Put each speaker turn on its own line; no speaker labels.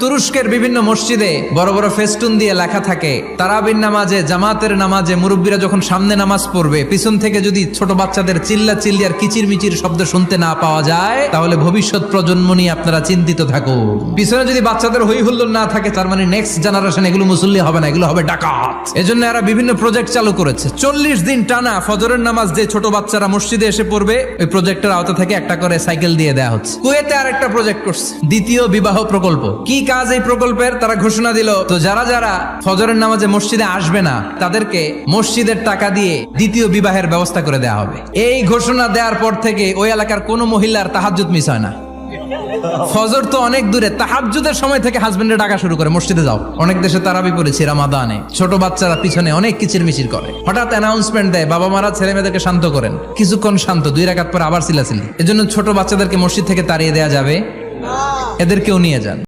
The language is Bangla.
তুরস্কের বিভিন্ন মসজিদে বড় বড় ফেস্টুন দিয়ে লেখা থাকে তারাবির নামাজে, জামাতের নামাজে মুরব্বীরা যখন সামনে নামাজ পড়বে, পিছন থেকে যদি ছোট বাচ্চাদের চিল্লা চিল্লি আর কিচির মিচির শব্দ শুনতে না পাওয়া যায়, তাহলে ভবিষ্যৎ প্রজন্ম নিয়ে আপনারা চিন্তিত থাকুন। পিছনে যদি বাচ্চাদের হই হুল্লোড় না থাকে, তার মানে নেক্সট জেনারেশন এগুলো মুসল্লি হবে না, এগুলো হবে ডাকাত। এজন্য এরা বিভিন্ন প্রজেক্ট চালু করেছে। 40 দিন টানা ফজরের নামাজ যে ছোট বাচ্চারা মসজিদে এসে পড়বে, ওই প্রজেক্টের আওতা থেকে একটা করে সাইকেল দিয়ে দেওয়া হচ্ছে। কুয়েতে আর একটা প্রজেক্ট করছে, দ্বিতীয় বিবাহ প্রকল্প। কি কাজ এই প্রকল্পের? তারা ঘোষণা দিল, তো যারা যারা ফজরের নামাজে মসজিদে আসবে না, তাদেরকে মসজিদের টাকা দিয়ে দ্বিতীয় বিবাহের ব্যবস্থা করে দেওয়া হবে। এই ঘোষণা দেওয়ার পর থেকে ওই এলাকার কোনো মহিলার তাহাজ্জুদ মিস হয় না। ফজর তো অনেক দূরে, তাহাজ্জুদের সময় থেকে হাজবেন্ডের ডাকা শুরু করে, মসজিদে যাও। অনেক দেশে তারাবি পড়েছি রামাদানে, ছোট বাচ্চারা পিছনে অনেক কিচির মিচির করে, হঠাৎ অ্যানাউন্সমেন্ট দেয়, বাবা মারা ছেলে মেয়েদেরকে শান্ত করেন। কিছুক্ষণ শান্ত, 2 রাকাত পর আবার চিল্লাচিল্লি। এজন্য ছোট বাচ্চাদেরকে মসজিদ থেকে তাড়িয়ে দেওয়া যাবে, এদেরকেও নিয়ে যান।